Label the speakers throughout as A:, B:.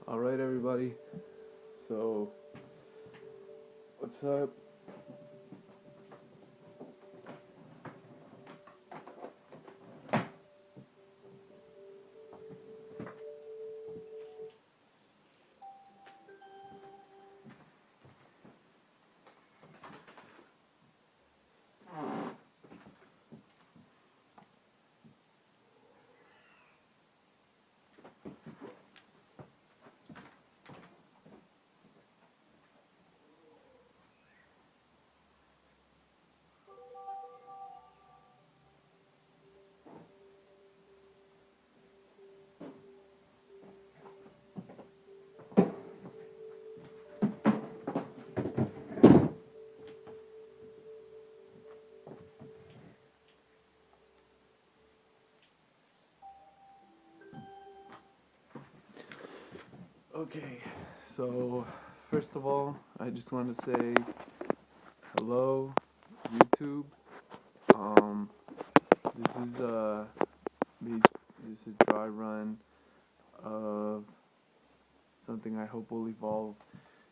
A: Alright, everybody. So, what's up? Okay, so first of all, I just want to say hello, YouTube. Um, this is me. This is a dry run of something I hope will evolve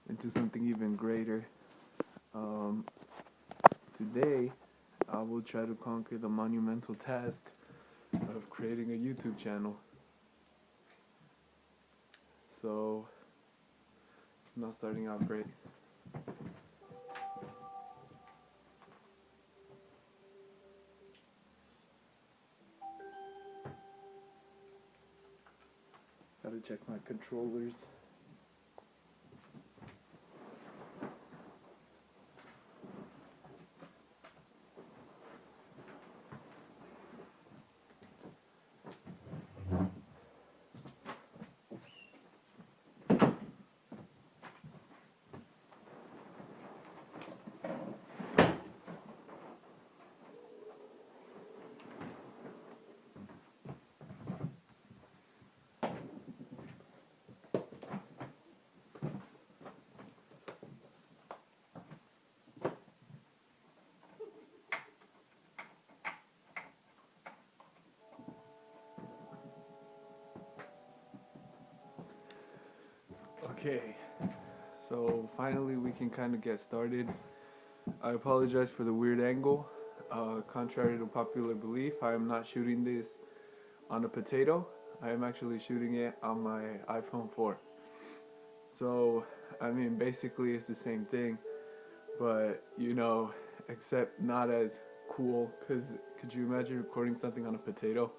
A: into something even greater. Um, Today, I will try to conquer the monumental task of creating a YouTube channel. So, not starting out great. Gotta check my controllers. Okay, so finally we can kind of get started. I apologize for the weird angle. Contrary to popular belief, I am not shooting this on a potato. I am actually shooting it on my iPhone 4. So, I mean, basically it's the same thing, but except not as cool. Cause could you imagine recording something on a potato?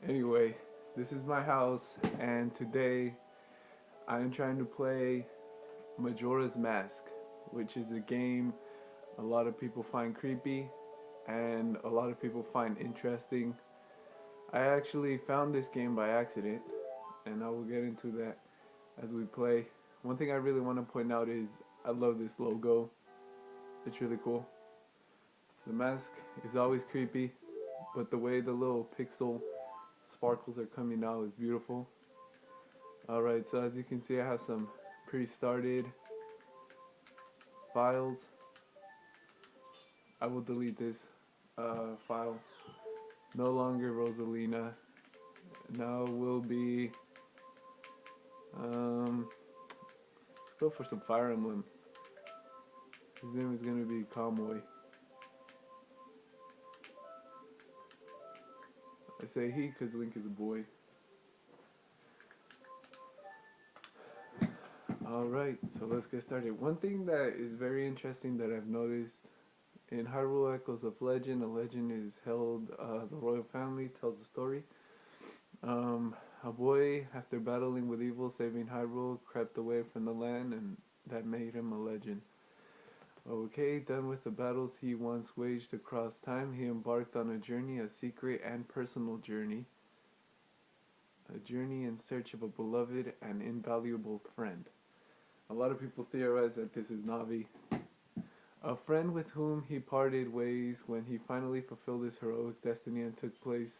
A: Anyway, this is my house, and today I am trying to play Majora's Mask, which is a game a lot of people find creepy and a lot of people find interesting. I actually found this game by accident, and I will get into that as we play. One thing I really want to point out is I love this logo. It's really cool. The mask is always creepy, but the way the little pixel sparkles are coming out is beautiful. Alright, so as you can see, I have some pre-started files. I will delete this file. No longer Rosalina. Now will be let's go for some Fire Emblem. His name is gonna be Kamoy. I say he because Link is a boy. Alright, so let's get started. One thing that is very interesting that I've noticed in Hyrule Echoes of Legend, a legend is held, the royal family tells a story. A boy, after battling with evil, saving Hyrule, crept away from the land, and that made him a legend. Okay, done with the battles he once waged across time, he embarked on a journey, a secret and personal journey. A journey in search of a beloved and invaluable friend. A lot of people theorize that this is Navi. A friend with whom he parted ways when he finally fulfilled his heroic destiny and took place,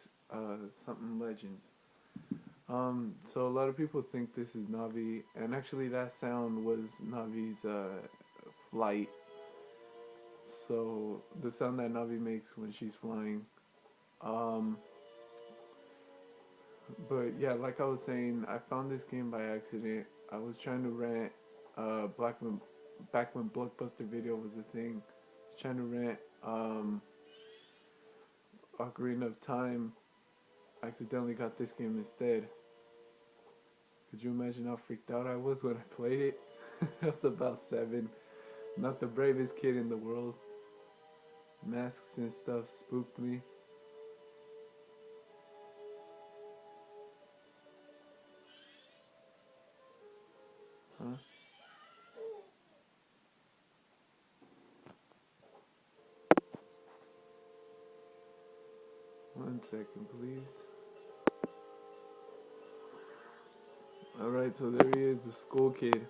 A: something legends. So a lot of people think this is Navi, and actually that sound was Navi's flight. So the sound that Navi makes when she's flying. Um, But yeah, like I was saying, I found this game by accident. I was trying to rent back when Blockbuster Video was a thing. I was trying to rent Ocarina of Time. I accidentally got this game instead. Could you imagine how freaked out I was when I played it? I was about 7. Not the bravest kid in the world. Masks and stuff spooked me. Huh? One second, please. Alright, so there he is, the school kid.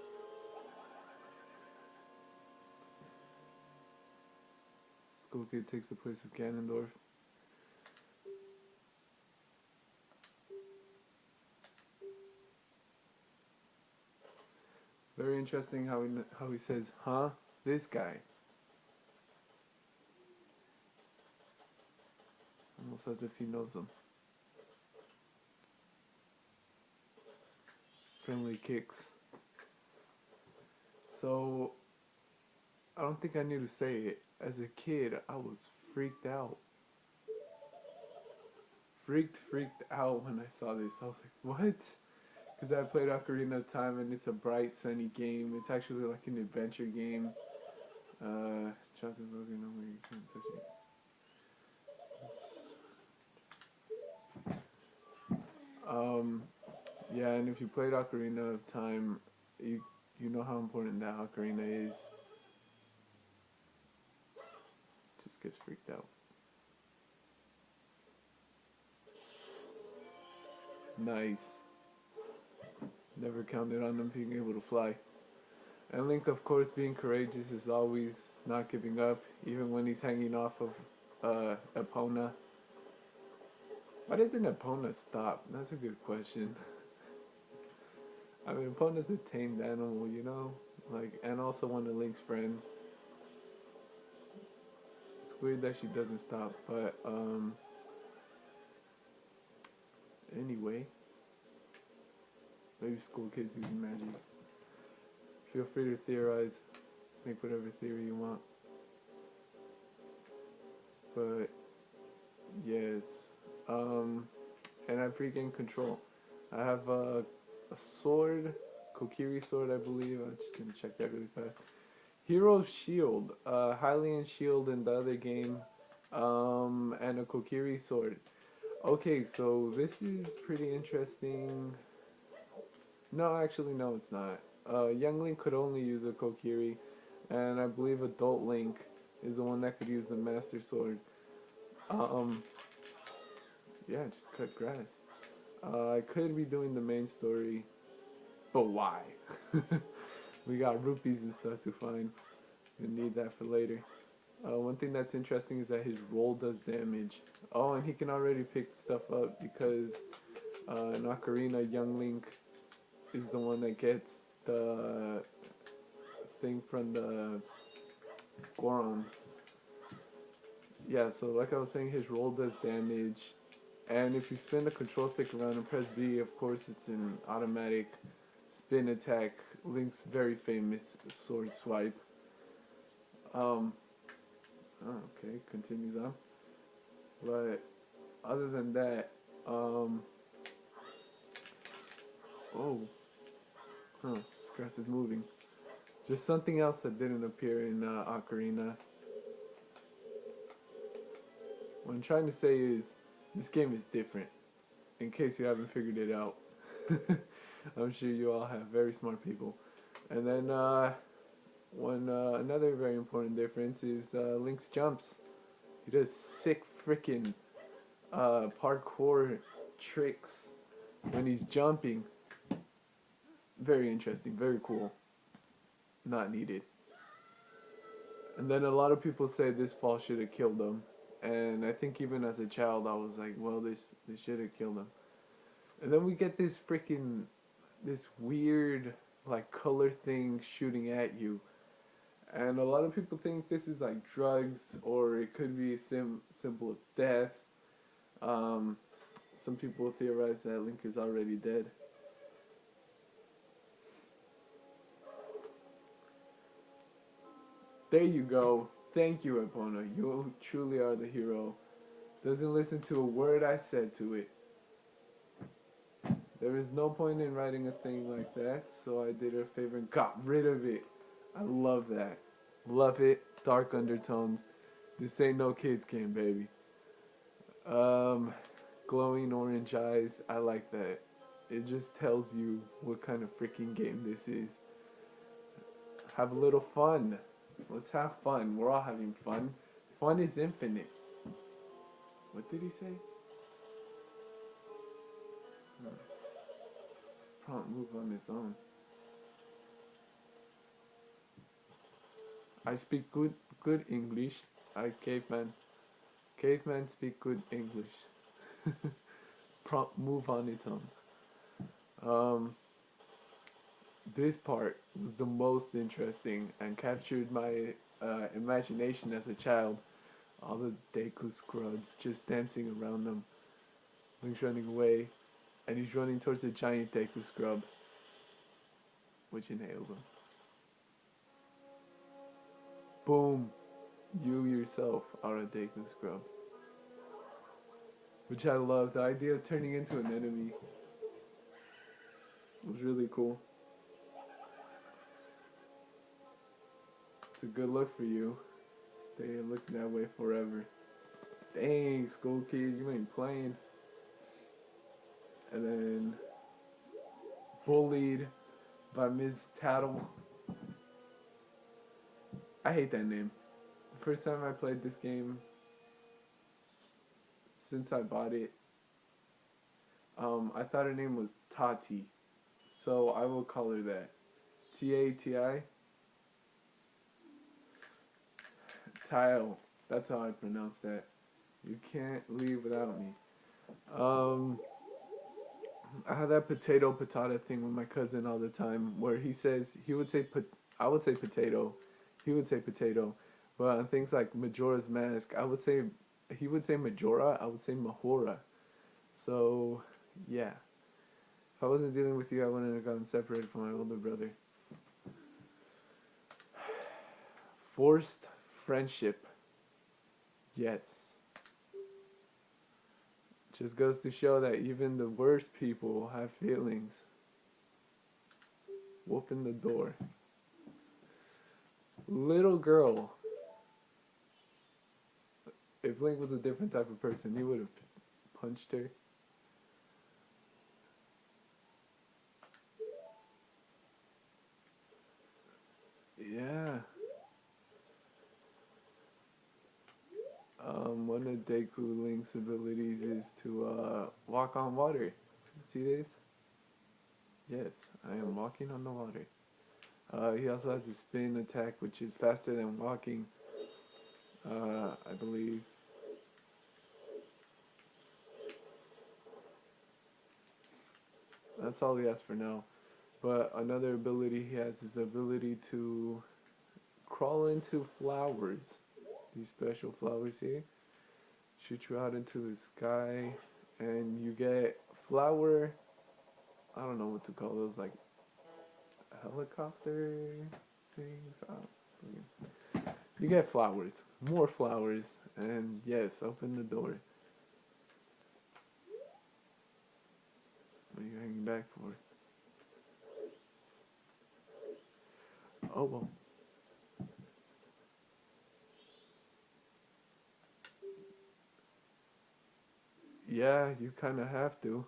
A: School kid takes the place of Ganondorf. Very interesting how he says, huh? This guy. Almost as if he knows him. Friendly kicks. So, I don't think I need to say it. As a kid, I was freaked out. Freaked out when I saw this. I was like, what? Because I played Ocarina of Time and it's a bright, sunny game. It's actually like an adventure game. Jonathan Logan, no way you can't touch it. Yeah, and if you played Ocarina of Time, you know how important that ocarina is. Just gets freaked out. Nice. Never counted on them being able to fly. And Link, of course, being courageous as always, not giving up, even when he's hanging off of Epona. Why doesn't Epona stop? That's a good question. I mean, Epona's a tamed animal, you know? Like, and also one of Link's friends. It's weird that she doesn't stop, but, anyway. Maybe school kids using magic. Feel free to theorize. Make whatever theory you want. But, yes. And I've regained control. I have a sword, Kokiri sword, I believe. I'm just gonna check that really fast. Hero's Shield, Hylian Shield in the other game, and a Kokiri sword. Okay, so this is pretty interesting. No, actually, no, it's not. Young Link could only use a Kokiri, and I believe Adult Link is the one that could use the Master Sword. Um, yeah, just cut grass. I could be doing the main story, but why? We got rupees and stuff to find. We need that for later. One thing that's interesting is that his roll does damage. Oh, and he can already pick stuff up because in Ocarina, Young Link is the one that gets the thing from the Gorons. Yeah, so like I was saying, his roll does damage. And if you spin the control stick around and press B, of course it's an automatic spin attack. Link's very famous sword swipe. Um, okay, continues on. But other than that, oh, this grass is moving. Just something else that didn't appear in Ocarina. What I'm trying to say is, this game is different. In case you haven't figured it out, I'm sure you all have very smart people. And then another very important difference is Link's jumps. He does sick freaking parkour tricks when he's jumping. Very interesting, very cool. Not needed. And then a lot of people say this fall should have killed him. And I think even as a child I was like, well, this should have killed him. And then we get this weird like color thing shooting at you. And a lot of people think this is like drugs or it could be a symbol of death. Some people theorize that Link is already dead. There you go. Thank you, Epona. You truly are the hero. Doesn't listen to a word I said to it. There is no point in writing a thing like that, so I did her a favor and got rid of it. I love that. Love it. Dark undertones. This ain't no kids game, baby. Um, glowing orange eyes. I like that. It just tells you what kind of freaking game this is. Have a little fun. Let's have fun. We're all having fun. Fun is infinite. What did he say? Prompt move on its own. I speak good English. I caveman. Caveman speak good English. Prompt move on its own. Um, this part was the most interesting and captured my imagination as a child. All the Deku scrubs just dancing around them. Link's running away, and he's running towards a giant Deku scrub, which inhales him. Boom! You yourself are a Deku scrub. Which I love. The idea of turning into an enemy was really cool. It's a good look for you. Stay looking that way forever. Dang, school kid, you ain't playing. And then bullied by Ms. Tattle. I hate that name. The first time I played this game, since I bought it, I thought her name was Tati. So I will call her that. Tati? Tile. That's how I pronounce that. You can't leave without me. I had that potato patata thing with my cousin all the time, where he would say I would say potato, he would say potato, but on things like Majora's Mask, he would say Majora, I would say Mahora. So, yeah. If I wasn't dealing with you, I wouldn't have gotten separated from my older brother. Forced friendship. Yes. Just goes to show that even the worst people have feelings. Open the door. Little girl. If Link was a different type of person, he would have punched her. Yeah. One of Deku Link's abilities is to walk on water. See this? Yes, I am walking on the water. He also has a spin attack, which is faster than walking. I believe. That's all he has for now. But another ability he has is the ability to crawl into flowers. These special flowers here. Shoot you out into the sky, and you get flower. I don't know what to call those, like helicopter things. You get flowers, more flowers, and yes, open the door. What are you hanging back for? Oh well. Yeah, you kind of have to.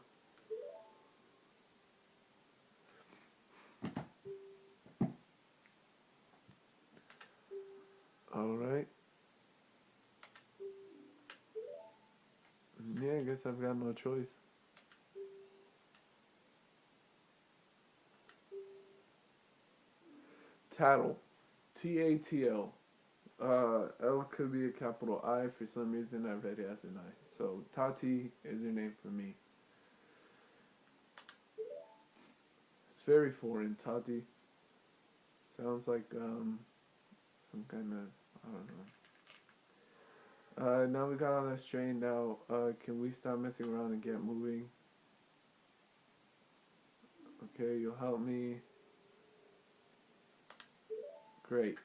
A: All right. Yeah, I guess I've got no choice. Tattle. Tatl. L could be a capital I. For some reason, I read it as an I. So, Tati is her name for me. It's very foreign. Tati. Sounds like, some kind of, I don't know. Now we got on that strain. Now, can we stop messing around and get moving? Okay, you'll help me. Great.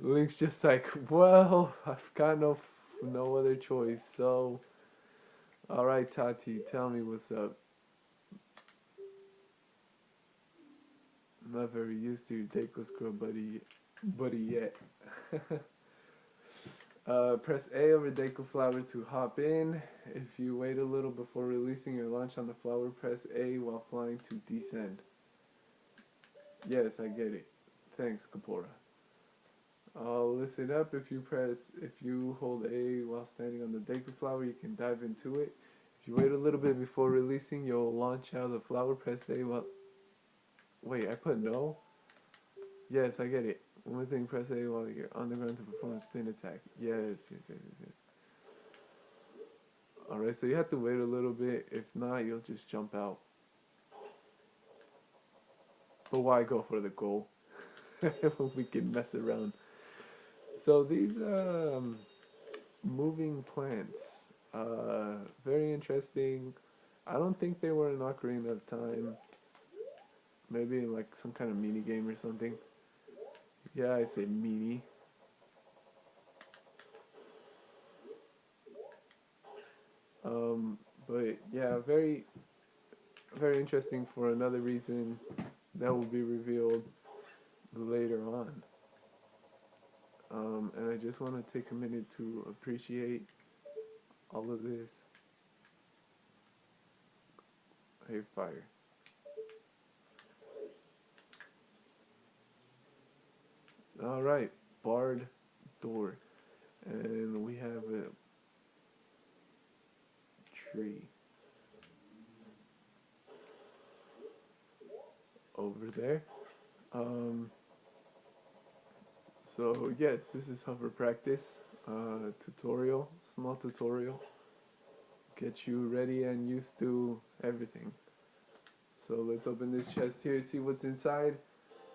A: Link's just like, well, I've got no other choice. So, all right, Tati, tell me what's up. I'm not very used to your Deku Scrub buddy yet. Press A over Deku Flower to hop in. If you wait a little before releasing your launch on the flower, press A while flying to descend. Yes, I get it. Thanks, Kapora. I'll listen up. If you hold A while standing on the Deku Flower, you can dive into it. If you wait a little bit before releasing, you'll launch out of the flower. Press A while. Wait, I put no? Yes, I get it. One more thing, press A while you're on the ground to perform a spin attack. Yes. Alright, so you have to wait a little bit. If not, you'll just jump out. But why go for the goal? We can mess around. So these moving plants, very interesting. I don't think they were in Ocarina of Time. Maybe in like some kind of mini game or something. Yeah, I say mini. But yeah, very interesting for another reason that will be revealed later on. And I just want to take a minute to appreciate all of this. Hey, fire. All right, barred door, and we have a tree over there. Um, so yes, this is hover practice tutorial, small tutorial, get you ready and used to everything. So let's open this chest here, see what's inside.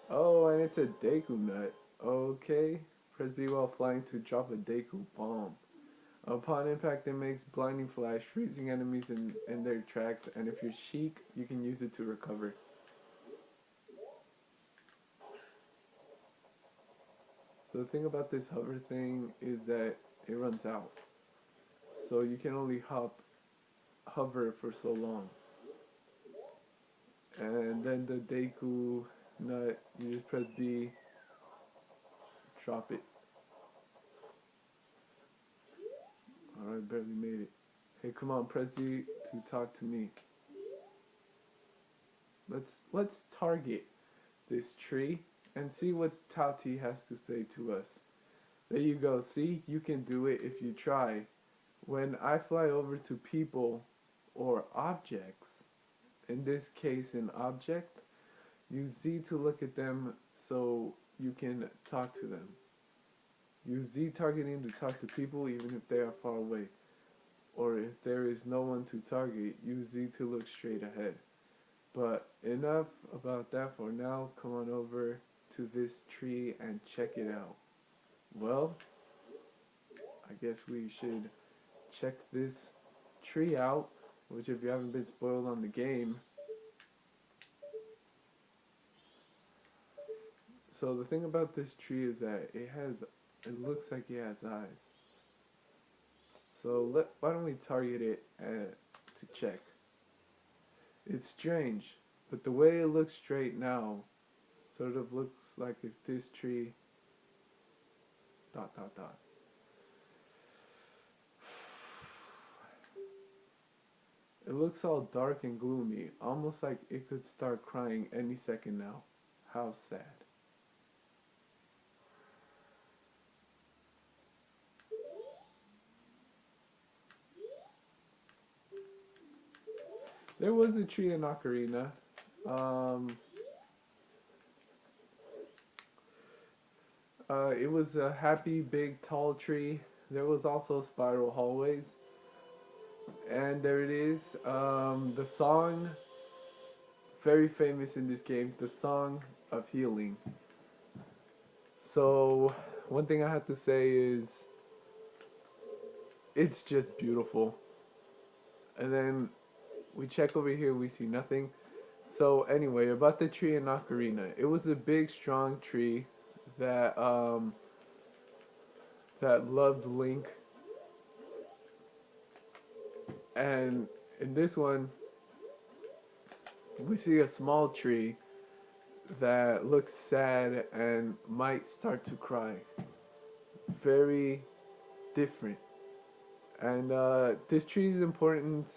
A: Oh, and it's a Deku nut. Okay, press B while flying to drop a Deku bomb. Upon impact, it makes blinding flash, freezing enemies in their tracks, and if you're Sheik, you can use it to recover. So the thing about this hover thing is that it runs out. So you can only hover for so long. And then the Deku nut, you just press B, drop it. Alright, barely made it. Hey, come on, press Z to talk to me. Let's target this tree and see what Tati has to say to us. There you go. See, you can do it if you try. When I fly over to people or objects, in this case an object, use Z to look at them so you can talk to them. Use Z targeting to talk to people even if they are far away. Or if there is no one to target, use Z to look straight ahead. But enough about that for now. Come on over to this tree and check it out. Well, I guess we should check this tree out, which if you haven't been spoiled on the game. So the thing about this tree is that it looks like it has eyes. So why don't we target it to check? It's strange, but the way it looks straight now sort of looks like if this tree dot dot dot. It looks all dark and gloomy, almost like it could start crying any second now. How sad. There was a tree in Ocarina. Um, it was a happy, big, tall tree. There was also spiral hallways. And there it is. The song, very famous in this game, the Song of Healing. So, one thing I have to say is it's just beautiful. And then we check over here, we see nothing. So anyway, about the tree in Ocarina, it was a big, strong tree that that loved Link, and in this one, we see a small tree that looks sad and might start to cry. Very different. And this tree's importance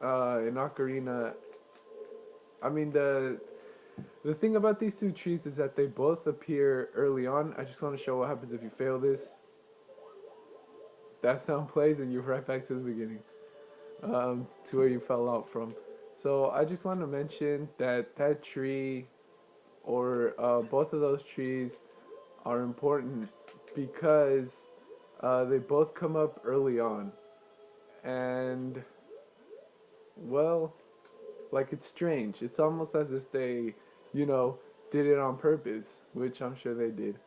A: in Ocarina. I mean, the thing about these two trees is that they both appear early on. I just want to show what happens if you fail this. That sound plays and you're right back to the beginning, to where you fell out from. So I just want to mention that that tree, or both of those trees, are important because they both come up early on. And, well, like it's strange. It's almost as if they, you know, did it on purpose, which I'm sure they did.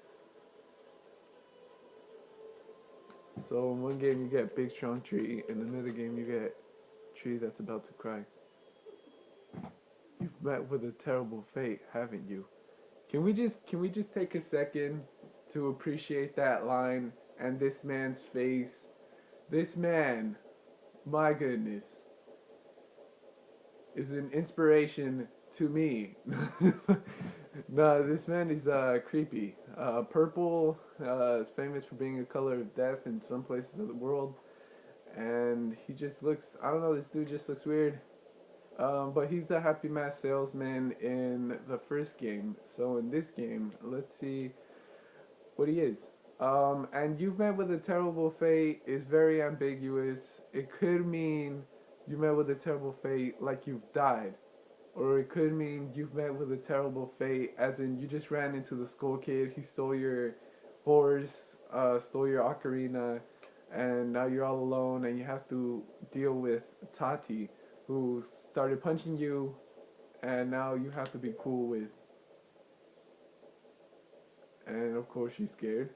A: So in one game you get big strong tree, in another game you get tree that's about to cry. You've met with a terrible fate, haven't you? Can we just take a second to appreciate that line and this man's face? This man, my goodness, is an inspiration to me. No, this man is creepy. Purple is famous for being a color of death in some places of the world, and he just looks. I don't know. This dude just looks weird. But he's a happy mask salesman in the first game. So in this game, let's see what he is. And you've met with a terrible fate is very ambiguous. It could mean you met with a terrible fate like you've died. Or it could mean you've met with a terrible fate as in you just ran into the skull kid, he stole your horse, stole your ocarina, and now you're all alone and you have to deal with Tati, who started punching you and now you have to be cool with. And of course she's scared.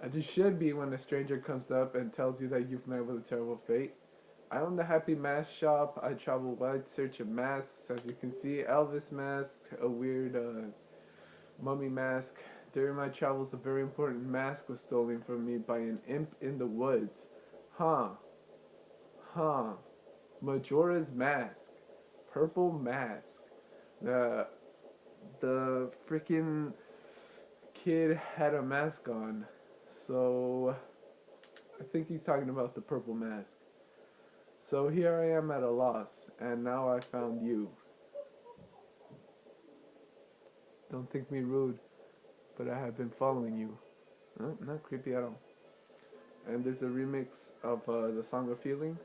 A: As you should be when a stranger comes up and tells you that you've met with a terrible fate. I own the Happy Mask Shop. I travel wide search of masks. As you can see, Elvis mask, a weird mummy mask. During my travels, a very important mask was stolen from me by an imp in the woods. Huh. Huh. Majora's mask. Purple mask. The the freaking kid had a mask on. So I think he's talking about the purple mask. So here I am at a loss, and now I found you. Don't think me rude, but I have been following you. Oh, not creepy at all. And there's a remix of the Song of Feeling.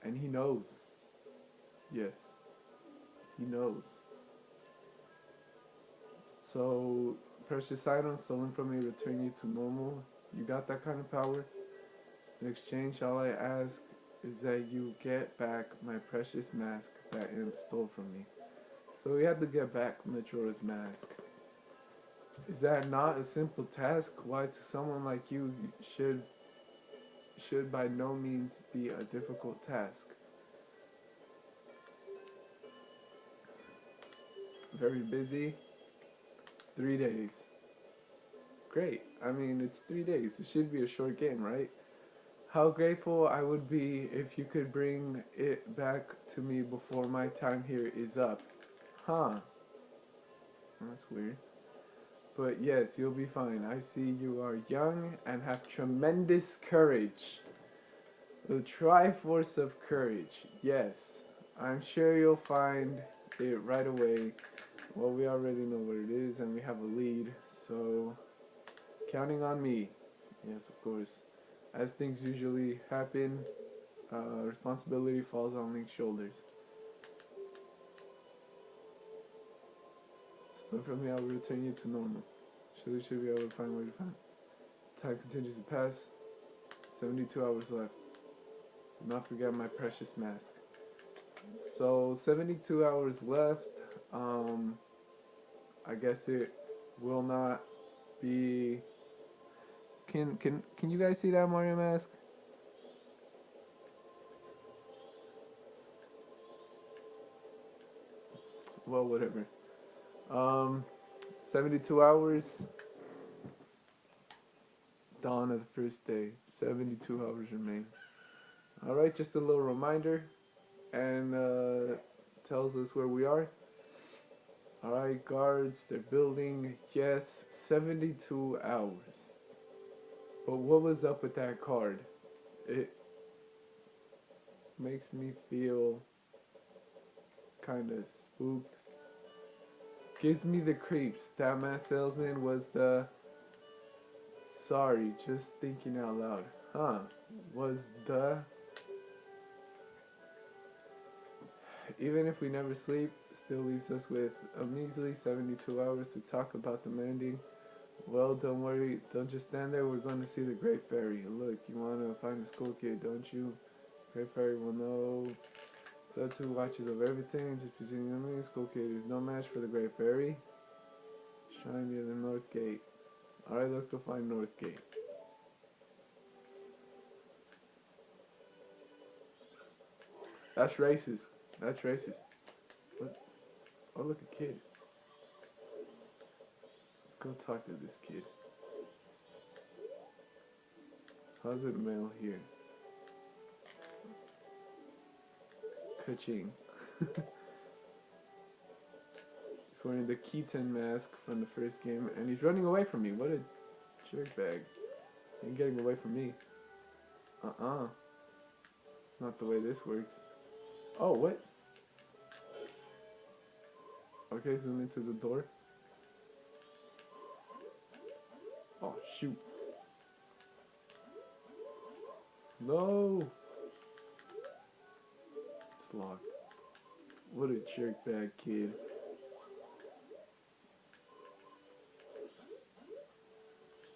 A: And he knows. Yes, he knows. So, precious item stolen from me, return you to normal. You got that kind of power? In exchange, all I ask is that you get back my precious mask that imp stole from me. So we had to get back Majora's mask. Is that not a simple task? Why to someone like you should by no means be a difficult task. Very busy. 3 days. Great. I mean, it's 3 days. It should be a short game, right? How grateful I would be if you could bring it back to me before my time here is up. Huh. That's weird. But yes, you'll be fine. I see you are young and have tremendous courage. The Triforce of Courage. Yes. I'm sure you'll find it right away. Well, we already know what it is and we have a lead. So, counting on me. Yes, of course. As things usually happen, responsibility falls on Link's shoulders. Stone from me, I will return you to normal. Surely should be able to find where to find. Time continues to pass. 72 hours left. Do not forget my precious mask. So 72 hours left. I guess it will not be. Can you guys see that Mario mask? Well, whatever. Um, 72 hours. Dawn of the first day. 72 hours remain. All right, just a little reminder, and tells us where we are. All right, guards, they're building. Yes, 72 hours. But what was up with that card? It makes me feel kind of spooked. Gives me the creeps. That mask salesman was the. Sorry, just thinking out loud. Huh? Was the. Even if we never sleep, still leaves us with a measly 72 hours to talk about the mending. Well, don't worry. Don't just stand there. We're going to see the Great Fairy. Look, you want to find the school kid, don't you? Great Fairy will know. So who watches over everything. Just between you and me, school kid is no match for the Great Fairy. Shrine near the North Gate. Alright, let's go find North Gate. That's racist. That's racist. What? Oh, look, a kid. Let's go talk to this kid. How's it mail here? Ka-ching. He's wearing the Keaton mask from the first game, and he's running away from me. What a jerkbag. He ain't getting away from me. Uh-uh. It's not the way this works. Oh, what? Okay, zoom into the door. Oh, shoot. No! It's locked. What a jerkbag kid.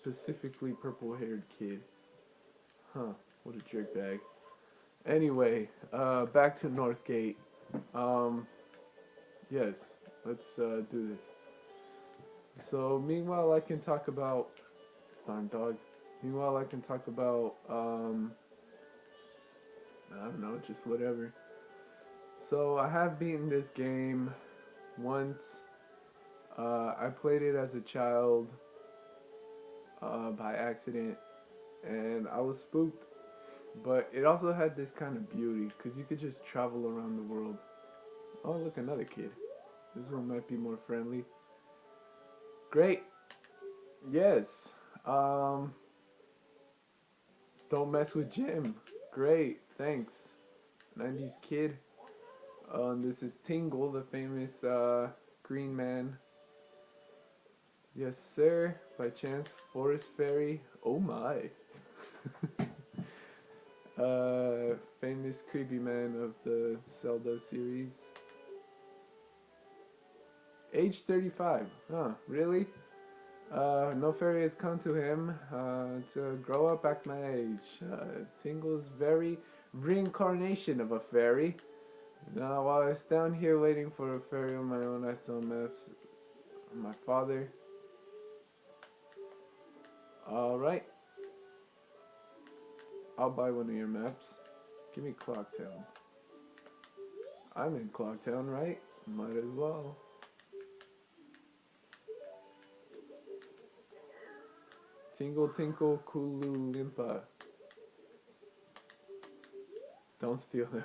A: Specifically purple-haired kid. Huh, what a jerkbag. Anyway, back to Northgate. Yes, let's do this. So, meanwhile, I can talk about... Darn dog. Meanwhile, I can talk about, I don't know, just whatever. So, I have beaten this game once. I played it as a child by accident, and I was spooked. But it also had this kind of beauty, because you could just travel around the world. Oh, look, another kid. This one might be more friendly. Great. Yes. Don't mess with Jim. Great. Thanks. 90s kid. This is Tingle, the famous green man. Yes, sir. By chance, Forest Fairy. Oh my. Famous creepy man of the Zelda series. Age 35. Huh, really? No fairy has come to him to grow up at my age. Tingle's very reincarnation of a fairy. Now, while I was down here waiting for a fairy on my own, I saw maps of my father. Alright. I'll buy one of your maps. Give me Clocktown. I'm in Clocktown, right? Might as well. Tingle Tinkle Kulu Limpa. Don't steal them.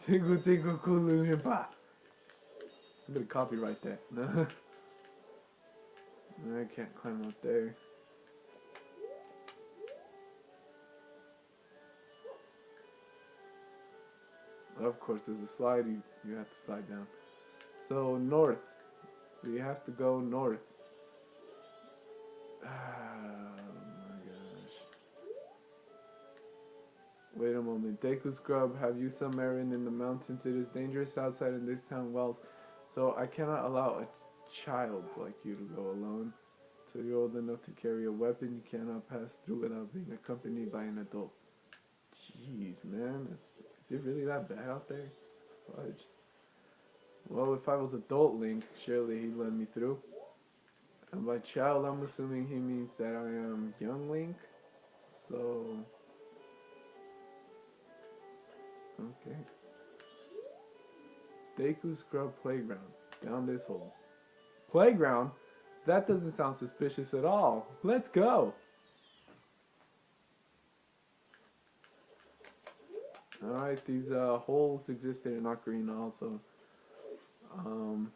A: Tingle Tinkle Kulu Limpa. Somebody copyright that. I can't climb up there. Of course, there's a slide. You have to slide down. So, north. We have to go north. Oh my gosh. Wait a moment. Deku Scrub, have you some errand in the mountains? It is dangerous outside in this town wells. So I cannot allow a child like you to go alone. Till you're old enough to carry a weapon, you cannot pass through without being accompanied by an adult. Jeez, man. Is it really that bad out there? Fudge. Well, if I was adult Link, surely he'd let me through. And by child, I'm assuming he means that I am young Link. So, okay. Deku Scrub Playground. Down this hole. Playground? That doesn't sound suspicious at all. Let's go! Alright, these holes existed in Ocarina also. Um,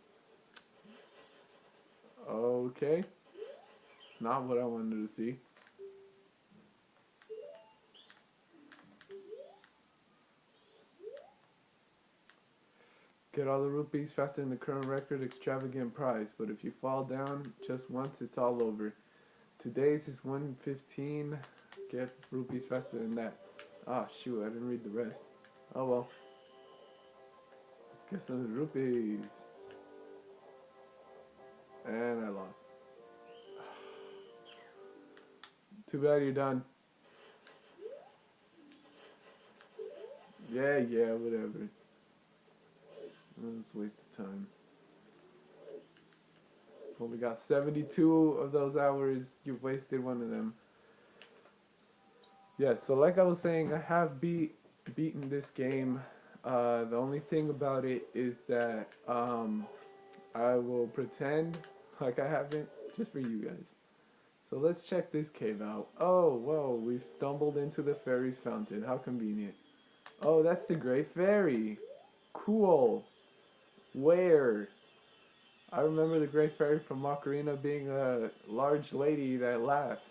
A: okay. Not what I wanted to see. Get all the rupees faster than the current record extravagant prize, but if you fall down just once, it's all over. Today's is 115. Get rupees faster than that. Ah, shoot, I didn't read the rest. Oh well. Let's get some of the rupees. And I lost. Too bad you're done. Yeah, whatever. It's a waste of time. Only got 72 of those hours. You've wasted one of them. Yes, so like I was saying, I have beaten this game. The only thing about it is that I will pretend like I haven't, just for you guys. So let's check this cave out. Oh, whoa, we've stumbled into the fairy's fountain. How convenient. Oh, that's the Great Fairy. Cool. Where? I remember the Great Fairy from Ocarina being a large lady that laughs.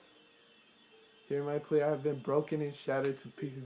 A: Hear my plea, I have been broken and shattered to pieces.